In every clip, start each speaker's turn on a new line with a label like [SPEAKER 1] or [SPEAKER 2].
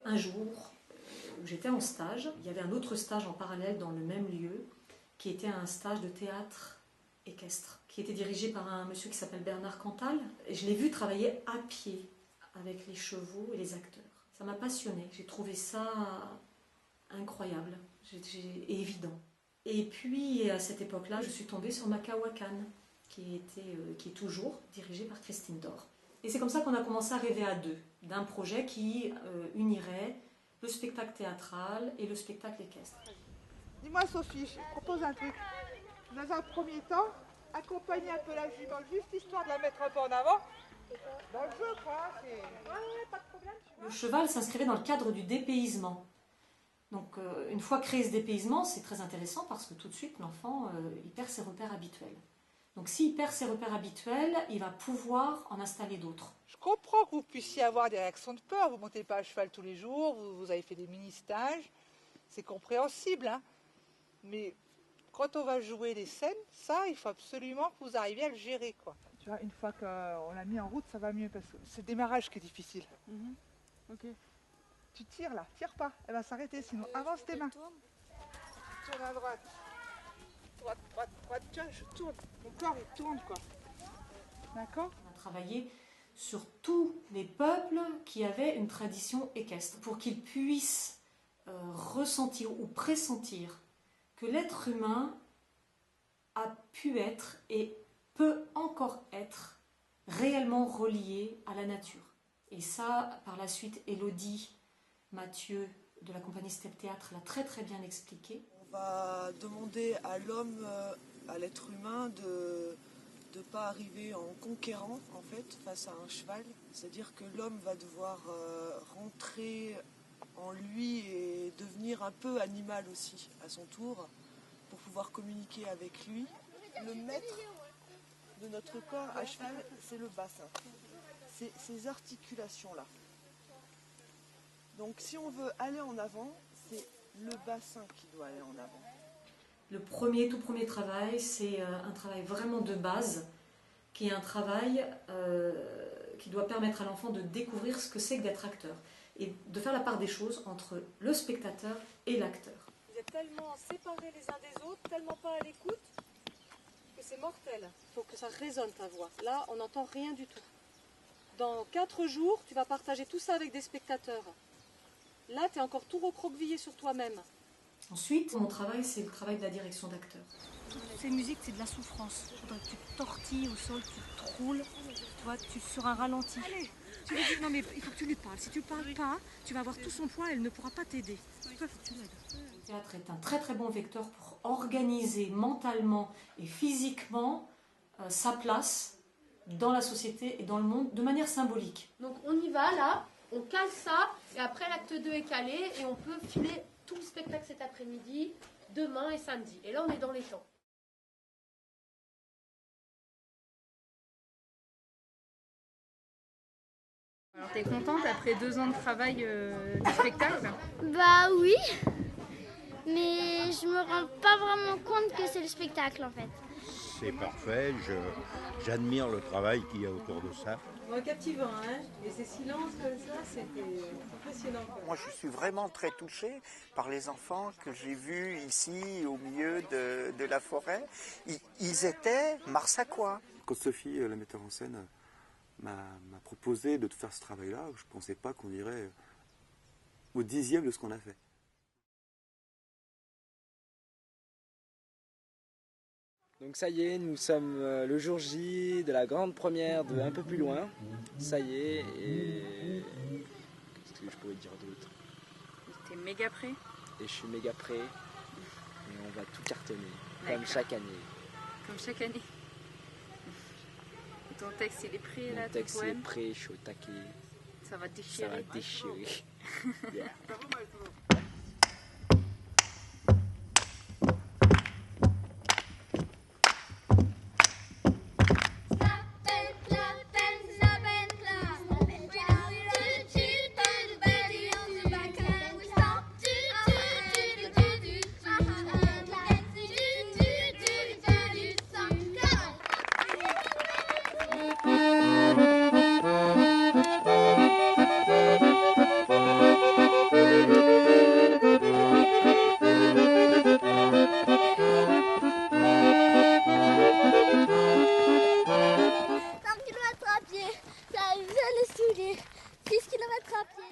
[SPEAKER 1] un jour où j'étais en stage, il y avait un autre stage en parallèle dans le même lieu, qui était un stage de théâtre équestre, qui était dirigé par un monsieur qui s'appelle Bernard Cantal. Et je l'ai vu travailler à pied avec les chevaux et les acteurs. Ça m'a passionnée, j'ai trouvé ça incroyable et évident. Et puis à cette époque-là, je suis tombée sur Makawakan, qui est toujours dirigé par Christine Dor. Et c'est comme ça qu'on a commencé à rêver à deux, d'un projet qui unirait le spectacle théâtral et le spectacle équestre.
[SPEAKER 2] Dis-moi Sophie, je propose un truc. Dans un premier temps, accompagner un peu la jument, juste histoire de la mettre un peu en avant. Dans le jeu, quoi. Ouais, pas de problème.
[SPEAKER 1] Le cheval s'inscrivait dans le cadre du dépaysement. Donc une fois créé ce dépaysement, c'est très intéressant parce que tout de suite, l'enfant, il perd ses repères habituels. Donc s'il perd ses repères habituels, il va pouvoir en installer d'autres.
[SPEAKER 2] Je comprends que vous puissiez avoir des réactions de peur. Vous ne montez pas à cheval tous les jours, vous avez fait des mini-stages. C'est compréhensible, hein. Mais quand on va jouer les scènes, ça, il faut absolument que vous arriviez à le gérer, quoi. Tu vois, une fois qu'on l'a mis en route, ça va mieux parce que c'est le démarrage qui est difficile. Ok. Tu tires là, tire pas, elle va s'arrêter, sinon avance tes mains. Tu tournes à droite. Droite, droite, droite, tiens, je tourne. Mon corps, il tourne, quoi. D'accord ?
[SPEAKER 1] On a travaillé sur tous les peuples qui avaient une tradition équestre pour qu'ils puissent ressentir ou pressentir que l'être humain a pu être et peut encore être réellement relié à la nature. Et ça, par la suite, Élodie Mathieu de la compagnie Step Théâtre l'a très très bien expliqué.
[SPEAKER 3] On va demander à l'homme, à l'être humain de ne pas arriver en conquérant en fait face à un cheval. C'est-à-dire que l'homme va devoir rentrer en lui et devenir un peu animal aussi à son tour pour pouvoir communiquer avec lui. Le maître de notre corps à cheval, c'est le bassin. C'est ces articulations-là. Donc si on veut aller en avant, c'est le bassin qui doit aller en avant.
[SPEAKER 1] Le tout premier travail, c'est un travail vraiment de base, qui est un travail qui doit permettre à l'enfant de découvrir ce que c'est que d'être acteur et de faire la part des choses entre le spectateur et l'acteur.
[SPEAKER 4] Vous êtes tellement séparés les uns des autres, tellement pas à l'écoute, que c'est mortel. Il faut que ça résonne ta voix. Là, on n'entend rien du tout. Dans 4 jours, tu vas partager tout ça avec des spectateurs. Là, tu es encore tout recroquevillé sur toi-même.
[SPEAKER 1] Ensuite, mon travail, c'est le travail de la direction d'acteur.
[SPEAKER 5] Toutes ces musiques, c'est de la souffrance. Il faudrait que tu te tortilles au sol, tu te roules, tu vois, sur un ralenti. Allez, tu lui dis, non mais il faut que tu lui parles. Si tu ne parles pas, tu vas avoir tout son poids, elle ne pourra pas t'aider. Toi, il faut que tu l'aides.
[SPEAKER 1] Le théâtre est un très très bon vecteur pour organiser mentalement et physiquement sa place dans la société et dans le monde de manière symbolique.
[SPEAKER 6] Donc on y va là, on cale ça, et après l'acte 2 est calé, et on peut filer tout le spectacle cet après-midi, demain et samedi. Et là on est dans les temps.
[SPEAKER 7] Alors t'es contente après 2 ans de travail du spectacle?
[SPEAKER 8] Bah oui, mais je me rends pas vraiment compte que c'est le spectacle en fait.
[SPEAKER 9] C'est parfait, j'admire le travail qu'il y a autour de ça.
[SPEAKER 4] Bon, captivant, hein. Et ces silences comme ça, c'était impressionnant.
[SPEAKER 10] Moi, je suis vraiment très touchée par les enfants que j'ai vus ici, au milieu de la forêt. Ils étaient marsaquois.
[SPEAKER 11] Quand Sophie, la metteur en scène, m'a proposé de faire ce travail-là, je ne pensais pas qu'on irait au 10e de ce qu'on a fait.
[SPEAKER 12] Donc ça y est, nous sommes le jour J de la grande première de Un peu plus loin. Ça y est, et qu'est-ce que je pourrais dire d'autre?
[SPEAKER 7] T'es méga prêt?
[SPEAKER 12] Et je suis méga prêt, et on va tout cartonner, comme chaque année.
[SPEAKER 7] Comme chaque année. Et ton texte il est prêt là?
[SPEAKER 12] Mon texte il est prêt, je suis au taquet.
[SPEAKER 7] Ça va déchirer.
[SPEAKER 12] Ça va déchirer. Yeah.
[SPEAKER 8] papier.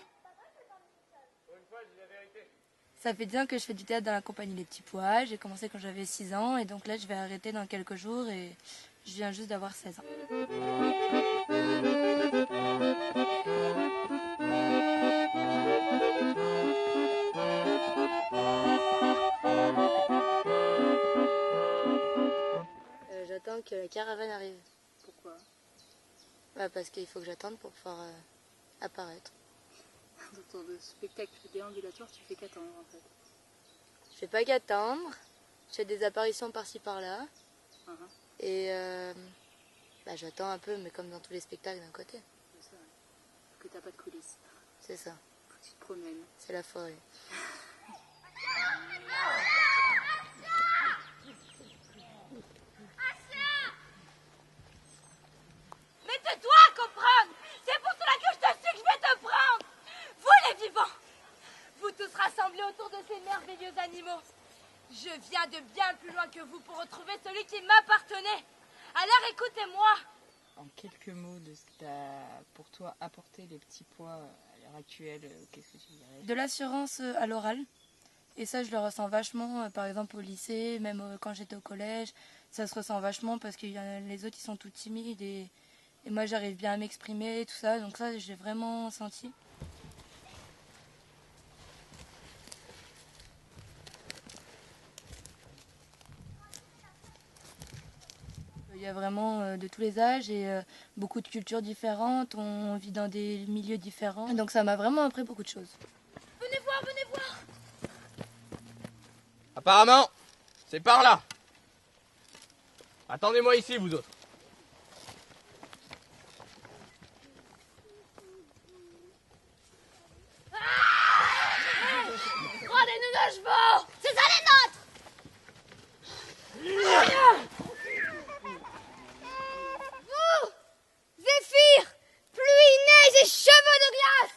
[SPEAKER 13] Ça fait 10 ans que je fais du théâtre dans la compagnie Les Petits Pois. J'ai commencé quand j'avais 6 ans et donc là je vais arrêter dans quelques jours et je viens juste d'avoir 16 ans. J'attends que la caravane arrive.
[SPEAKER 7] Pourquoi?
[SPEAKER 13] Parce qu'il faut que j'attende pour pouvoir apparaître.
[SPEAKER 7] Dans ton spectacle déambulatoire, tu fais qu'attendre en fait.
[SPEAKER 13] Je fais pas qu'attendre, je fais des apparitions par-ci par-là. Et j'attends un peu, mais comme dans tous les spectacles d'un côté.
[SPEAKER 7] C'est ça, que t'as pas de coulisses.
[SPEAKER 13] C'est ça.
[SPEAKER 7] Faut que tu te promènes.
[SPEAKER 13] C'est la forêt.
[SPEAKER 14] Mais tais-toi à comprendre. C'est pour cela que je te suis que je vais te prendre. Vous les vivants, vous tous rassemblés autour de ces merveilleux animaux. Je viens de bien plus loin que vous pour retrouver celui qui m'appartenait. Alors écoutez-moi.
[SPEAKER 7] En quelques mots de ce que t'as pour toi apporté les petits pois à l'heure actuelle, qu'est-ce que tu dirais?
[SPEAKER 13] De l'assurance à l'oral. Et ça, je le ressens vachement, par exemple au lycée, même quand j'étais au collège. Ça se ressent vachement parce que les autres, ils sont tout timides et moi, j'arrive bien à m'exprimer, tout ça. Donc ça, j'ai vraiment senti. Il y a vraiment de tous les âges et beaucoup de cultures différentes. On vit dans des milieux différents. Donc ça m'a vraiment appris beaucoup de choses.
[SPEAKER 14] Venez voir, venez voir.
[SPEAKER 15] Apparemment, c'est par là. Attendez-moi ici, vous autres.
[SPEAKER 14] Rendez-nous nos chevaux. C'est ça les nôtres. Vous, Zéphyr, pluie, neige et cheveux de glace,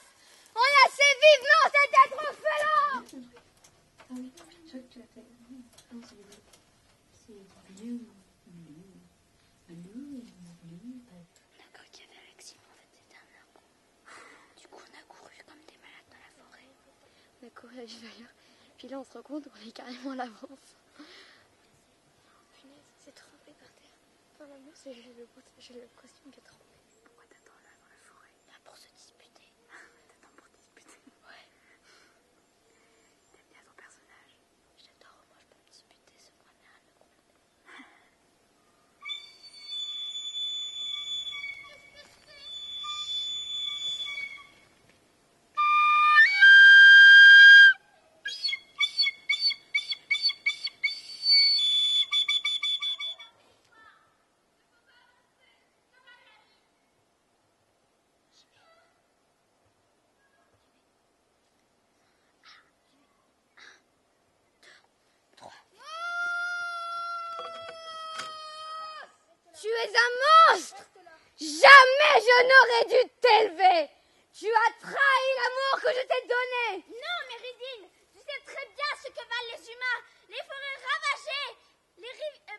[SPEAKER 14] enlacez vivement cet être orphelin.
[SPEAKER 8] On a cru qu'il y avait un accident, en fait c'était un arbre. Du coup on a couru comme des malades dans la forêt. On a couru à vive allure. Puis là on se rend compte qu'on est carrément à l'avance. Punaise, c'est trempé par terre. Enfin la mousse, j'ai le costume qui est trempé. Pourquoi t'attends là dans la forêt? Là pour se disputer. T'attends pour disputer? Ouais. T'aimes bien ton personnage? J'adore, moi je peux me disputer, ce point de merde, le groupe.
[SPEAKER 14] Tu es un monstre. Jamais je n'aurais dû t'élever. Tu as trahi l'amour que je t'ai donné.
[SPEAKER 8] Non, Méridine, tu sais très bien ce que valent les humains. Les forêts ravagées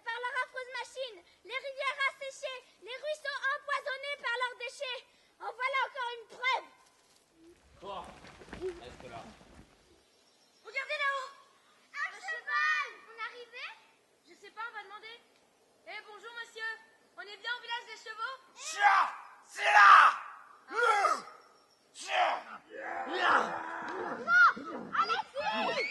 [SPEAKER 8] par leurs affreuses machines, les rivières asséchées, les ruisseaux empoisonnés par leurs déchets. En voilà encore une preuve.
[SPEAKER 15] Toi, reste là.
[SPEAKER 14] Regardez là-haut.
[SPEAKER 8] Un cheval. On est arrivé?
[SPEAKER 14] Je sais pas, on va demander. Eh bonjour monsieur, on est bien au village des chevaux?
[SPEAKER 15] Chien, c'est là.
[SPEAKER 14] Non, Alexis.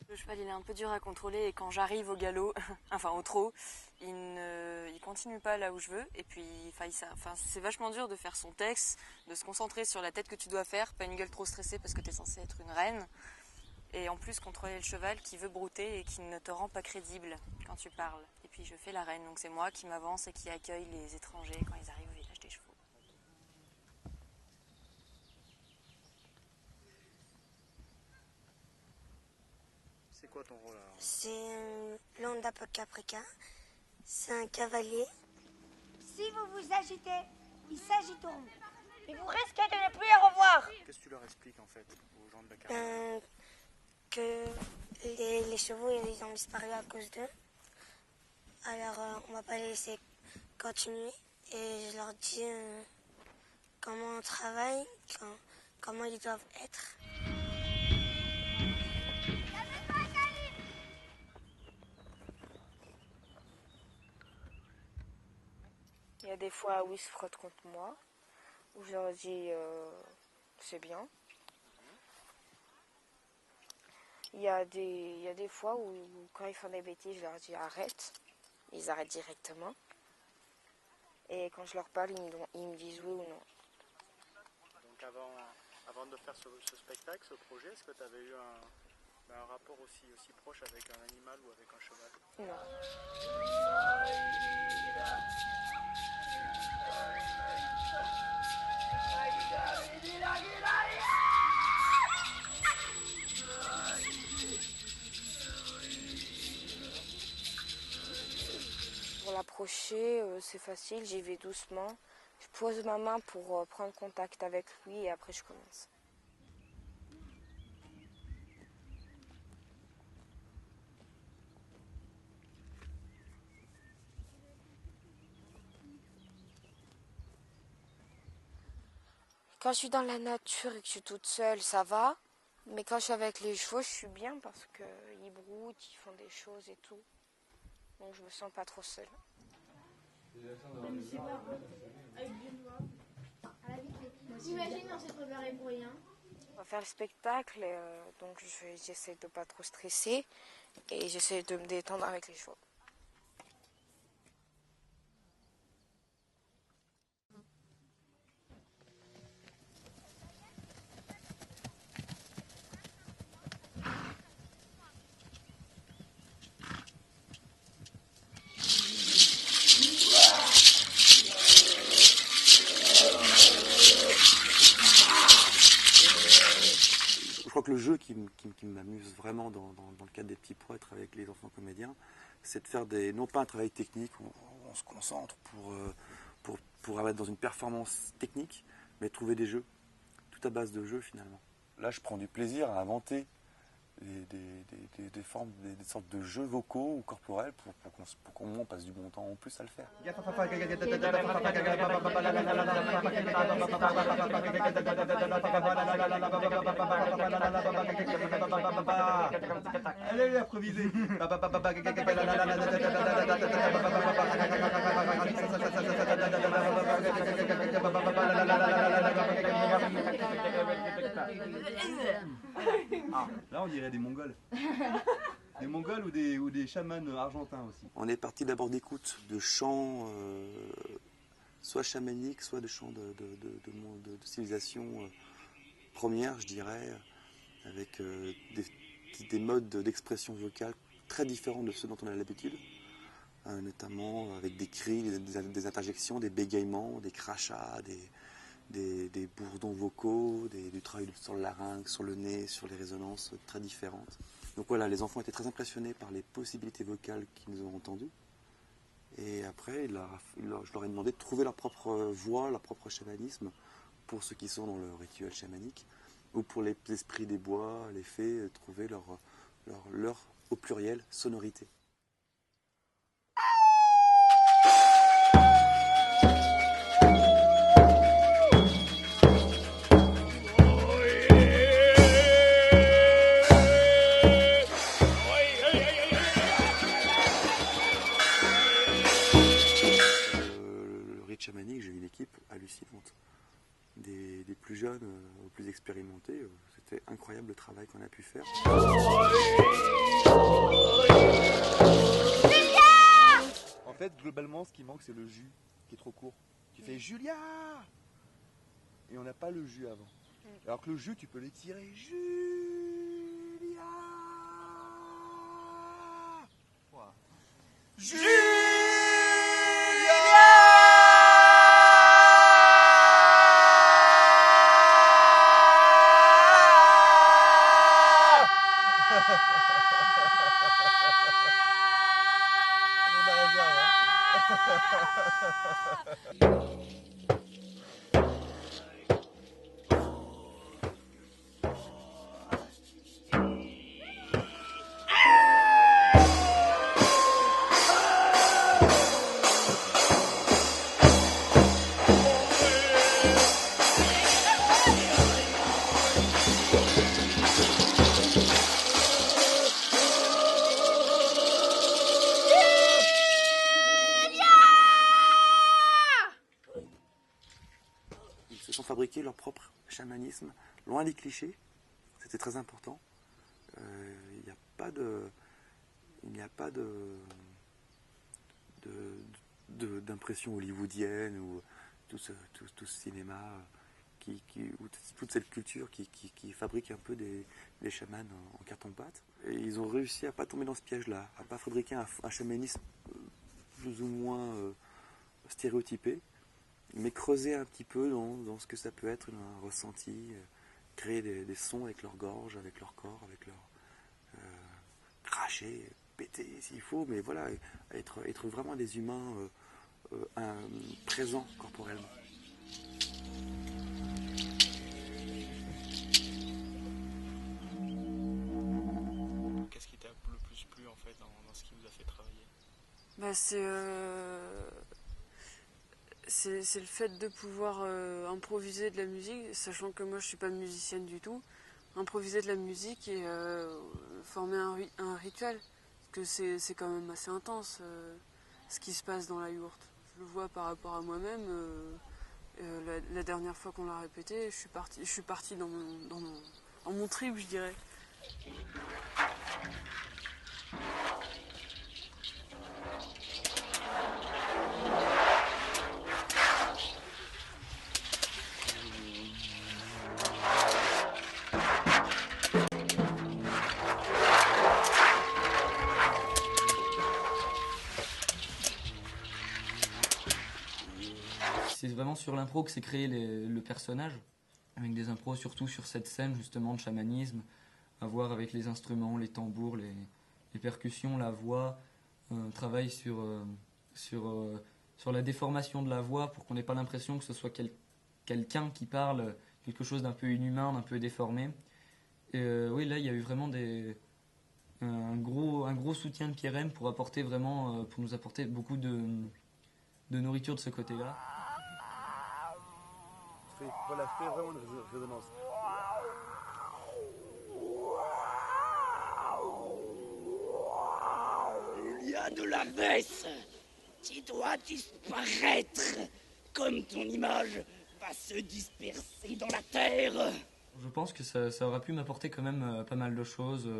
[SPEAKER 16] Le cheval il est un peu dur à contrôler et quand j'arrive au galop, enfin au trot, il continue pas là où je veux et puis c'est vachement dur de faire son texte, de se concentrer sur la tête que tu dois faire, pas une gueule trop stressée parce que tu es censée être une reine et en plus contrôler le cheval qui veut brouter et qui ne te rend pas crédible quand tu parles. Et puis je fais la reine, donc c'est moi qui m'avance et qui accueille les étrangers quand ils arrivent au village des chevaux.
[SPEAKER 17] C'est quoi ton rôle alors?
[SPEAKER 18] C'est Landa Caprica, c'est un cavalier.
[SPEAKER 8] Si vous vous agitez, ils s'agiteront.
[SPEAKER 18] Et vous risquez de ne plus les revoir.
[SPEAKER 17] Qu'est-ce que tu leur expliques en fait aux gens de la caravane?
[SPEAKER 18] Que les chevaux ils ont disparu à cause d'eux. Alors on va pas les laisser continuer. Et je leur dis comment on travaille, comment ils doivent être.
[SPEAKER 19] Il y a des fois où ils se frottent contre moi, où je leur dis c'est bien. Il y a des fois où quand ils font des bêtises, je leur dis arrête. Ils arrêtent directement. Et quand je leur parle, ils me disent oui ou non.
[SPEAKER 17] Donc avant de faire ce spectacle, ce projet, est-ce que tu avais eu un rapport aussi proche avec un animal ou avec un cheval?
[SPEAKER 19] Non. Pour l'approcher, c'est facile, j'y vais doucement. Je pose ma main pour prendre contact avec lui et après je commence. Quand je suis dans la nature et que je suis toute seule, ça va. Mais quand je suis avec les chevaux, je suis bien parce qu'ils broutent, ils font des choses et tout. Donc je me sens pas trop seule.
[SPEAKER 8] Imagine, on s'est préparé pour rien.
[SPEAKER 19] On va faire le spectacle, donc j'essaie de pas trop stresser et j'essaie de me détendre avec les chevaux.
[SPEAKER 11] Je crois que le jeu qui m'amuse vraiment dans le cadre des petits pois, être avec les enfants comédiens, c'est de faire non pas un travail technique où on se concentre pour être dans une performance technique, mais trouver des jeux, tout à base de jeux finalement.
[SPEAKER 20] Là, je prends du plaisir à inventer des formes, des sortes de jeux vocaux ou corporels pour qu'on passe du bon temps en plus à le faire.
[SPEAKER 21] Allez, improviser. Là, on dirait des Mongols. Des Mongols ou des chamans argentins aussi.
[SPEAKER 11] On est parti d'abord d'écoute de chants, soit chamaniques, soit de chants de civilisation première, je dirais, avec des modes d'expression vocale très différents de ceux dont on a l'habitude, notamment avec des cris, des interjections, des bégaiements, des crachats, des bourdons vocaux, du travail sur le larynx, sur le nez, sur les résonances très différentes. Donc voilà, les enfants étaient très impressionnés par les possibilités vocales qu'ils ont entendues. Et après, je leur ai demandé de trouver leur propre voix, leur propre chamanisme pour ceux qui sont dans le rituel chamanique, ou pour les esprits des bois, les fées, trouver leur au pluriel, sonorité. Chamanique, j'ai une équipe hallucinante. Des plus jeunes aux plus expérimentés. C'était incroyable le travail qu'on a pu faire.
[SPEAKER 21] En fait, globalement, ce qui manque, c'est le jus qui est trop court. Tu fais Julia et on n'a pas le jus avant. Alors que le jus, tu peux l'étirer. Julia Julia
[SPEAKER 11] propre chamanisme, loin des clichés. C'était très important. Il n'y a pas d'impression hollywoodienne ou tout ce cinéma ou toute cette culture qui fabrique un peu des chamans en carton-pâte. Et ils ont réussi à pas tomber dans ce piège-là, à pas fabriquer un chamanisme plus ou moins stéréotypé, mais creuser un petit peu dans ce que ça peut être un ressenti, créer des sons avec leur gorge, avec leur corps, avec leur cracher, péter s'il faut, mais voilà, être vraiment des humains présents corporellement.
[SPEAKER 17] Qu'est-ce qui t'a le plus plu en fait dans ce qui vous a fait travailler?
[SPEAKER 2] C'est le fait de pouvoir improviser de la musique, sachant que moi je suis pas musicienne du tout. Improviser de la musique et former un rituel, parce que c'est quand même assez intense ce qui se passe dans la yourte. Je le vois par rapport à moi-même. La dernière fois qu'on l'a répété, je suis partie dans mon trip, je dirais.
[SPEAKER 22] C'est vraiment sur l'impro que s'est créé le personnage, avec des impros surtout sur cette scène justement de chamanisme, à voir avec les instruments, les tambours, les percussions, la voix, travail sur la déformation de la voix pour qu'on n'ait pas l'impression que ce soit quelqu'un qui parle, quelque chose d'un peu inhumain, d'un peu déformé. Et oui, là il y a eu vraiment un gros soutien de Pierre M pour nous apporter beaucoup de nourriture de ce côté-là.
[SPEAKER 21] Voilà, fais vraiment une résonance.
[SPEAKER 15] Liane de la baisse, tu dois disparaître, comme ton image va se disperser dans la terre.
[SPEAKER 22] Je pense que ça aura pu m'apporter quand même pas mal de choses,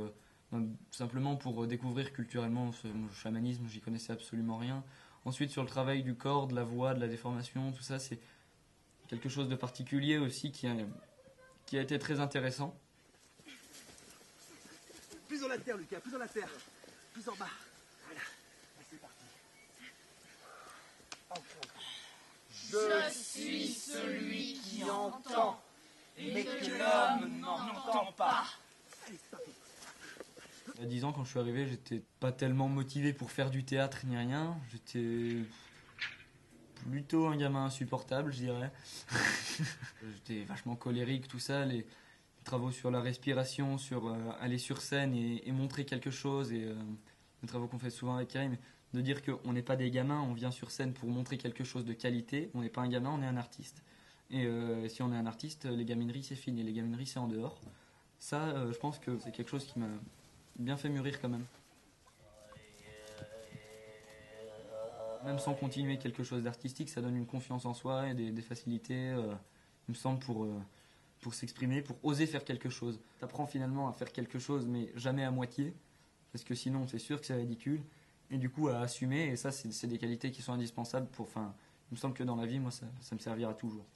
[SPEAKER 22] simplement pour découvrir culturellement le chamanisme, j'y connaissais absolument rien. Ensuite sur le travail du corps, de la voix, de la déformation, tout ça c'est quelque chose de particulier aussi qui a été très intéressant.
[SPEAKER 21] Plus dans la terre, Lucas, plus dans la terre. Plus en bas. Voilà. C'est parti.
[SPEAKER 15] Je suis celui qui entend, mais que l'homme n'entend pas.
[SPEAKER 21] Allez, c'est parti.
[SPEAKER 22] Il y a 10 ans, quand je suis arrivé, j'étais pas tellement motivé pour faire du théâtre ni rien. J'étais plutôt un gamin insupportable, je dirais. J'étais vachement colérique, tout ça. Les travaux sur la respiration, sur aller sur scène et montrer quelque chose, et les travaux qu'on fait souvent avec Karim, de dire qu'on n'est pas des gamins, on vient sur scène pour montrer quelque chose de qualité. On n'est pas un gamin, on est un artiste. Et si on est un artiste, les gamineries c'est fini, les gamineries c'est en dehors. Ça, je pense que c'est quelque chose qui m'a bien fait mûrir quand même. Même sans continuer quelque chose d'artistique, ça donne une confiance en soi et des facilités, il me semble, pour s'exprimer, pour oser faire quelque chose. T'apprends finalement à faire quelque chose, mais jamais à moitié, parce que sinon c'est sûr que c'est ridicule, et du coup à assumer, et ça c'est des qualités qui sont indispensables pour... Enfin, il me semble que dans la vie, moi, ça me servira toujours.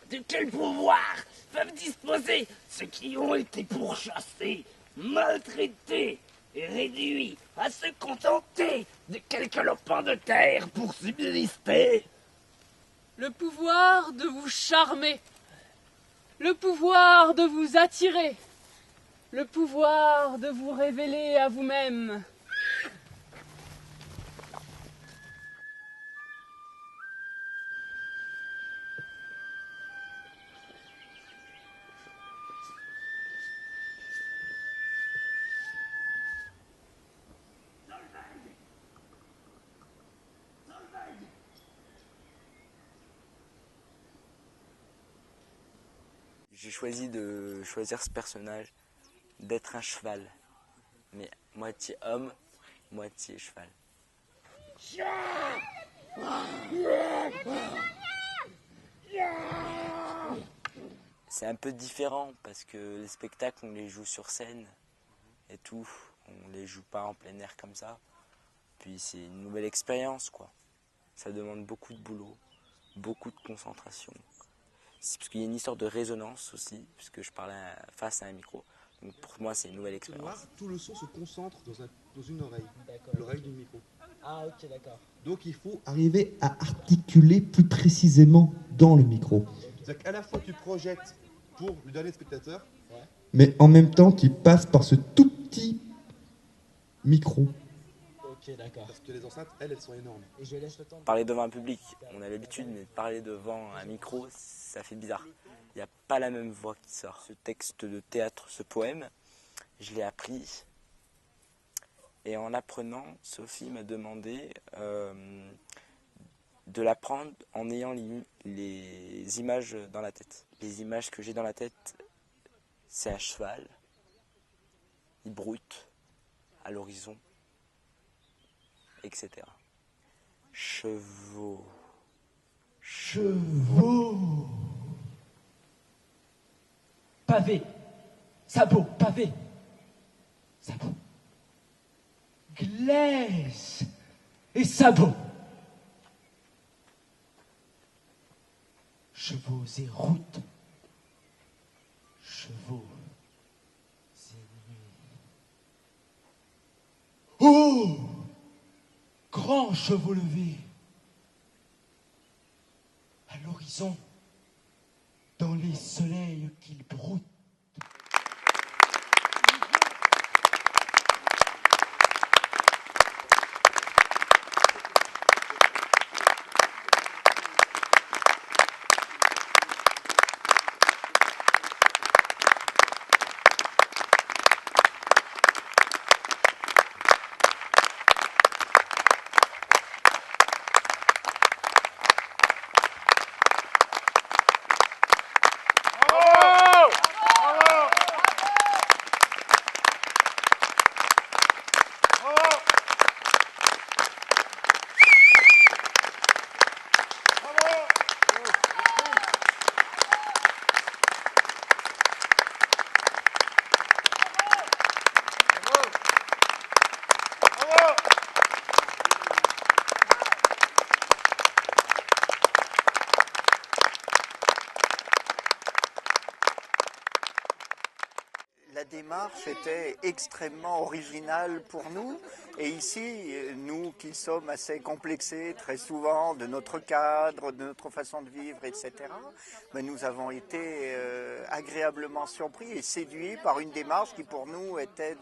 [SPEAKER 15] De quel pouvoir peuvent disposer ceux qui ont été pourchassés, maltraités et réduits à se contenter de quelques lopins de terre pour subsister?
[SPEAKER 23] Le pouvoir de vous charmer.
[SPEAKER 3] le pouvoir de vous attirer, le pouvoir de vous révéler à vous-même.
[SPEAKER 12] J'ai choisi de choisir ce personnage, d'être un cheval, mais moitié homme, moitié cheval. C'est un peu différent parce que les spectacles on les joue sur scène et tout, on les joue pas en plein air comme ça. Puis c'est une nouvelle expérience quoi. Ça demande beaucoup de boulot, beaucoup de concentration. C'est parce qu'il y a une histoire de résonance aussi, puisque je parlais face à un micro. Donc pour moi, c'est une nouvelle expérience.
[SPEAKER 21] Tout le son se concentre dans une oreille, l'oreille du micro.
[SPEAKER 12] Ah ok, d'accord.
[SPEAKER 21] Donc il faut arriver à articuler plus précisément dans le micro. C'est-à-dire qu'à la fois tu projettes pour lui donner le spectateur, mais en même temps tu passes par ce tout petit micro.
[SPEAKER 12] Ok, d'accord.
[SPEAKER 21] Parce que les enceintes, elles sont énormes.
[SPEAKER 12] Et je laisse le temps. Parler devant un public, on a l'habitude, mais parler devant un micro, ça fait bizarre. Il n'y a pas la même voix qui sort. Ce texte de théâtre, ce poème, je l'ai appris. Et en l'apprenant, Sophie m'a demandé de l'apprendre en ayant les images dans la tête. Les images que j'ai dans la tête, c'est un cheval. Il broute à l'horizon, etc. Chevaux.
[SPEAKER 15] Chevaux. Pavé. Sabot, pavé. Sabot. Glaise. Et sabot. Chevaux et routes. Chevaux et nuits. Oh! Grand chevaux levés. À l'horizon, dans les soleils qu'ils broutent.
[SPEAKER 10] La démarche était extrêmement originale pour nous et ici, nous qui sommes assez complexés très souvent de notre cadre, de notre façon de vivre, etc., mais nous avons été agréablement surpris et séduits par une démarche qui pour nous était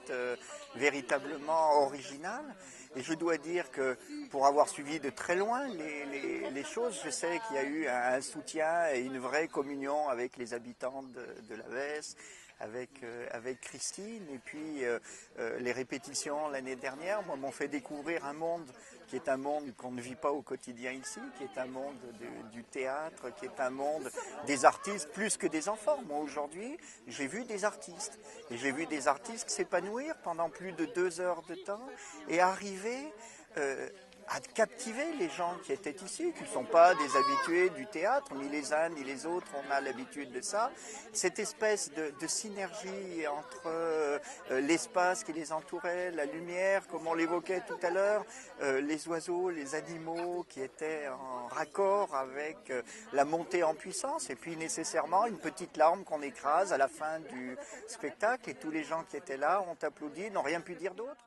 [SPEAKER 10] véritablement originale. Et je dois dire que pour avoir suivi de très loin les choses, je sais qu'il y a eu un soutien et une vraie communion avec les habitants de la Vesse, avec Christine, et puis les répétitions l'année dernière m'ont fait découvrir un monde qui est un monde qu'on ne vit pas au quotidien ici, qui est un monde du théâtre, qui est un monde des artistes plus que des enfants. Moi aujourd'hui, j'ai vu des artistes, et j'ai vu des artistes s'épanouir pendant plus de 2 heures de temps et arriver à captiver les gens qui étaient ici, qui ne sont pas des habitués du théâtre, ni les uns ni les autres, on a l'habitude de ça. Cette espèce de synergie entre l'espace qui les entourait, la lumière, comme on l'évoquait tout à l'heure, les oiseaux, les animaux qui étaient en raccord avec la montée en puissance, et puis nécessairement une petite larme qu'on écrase à la fin du spectacle, et tous les gens qui étaient là ont applaudi, n'ont rien pu dire d'autre.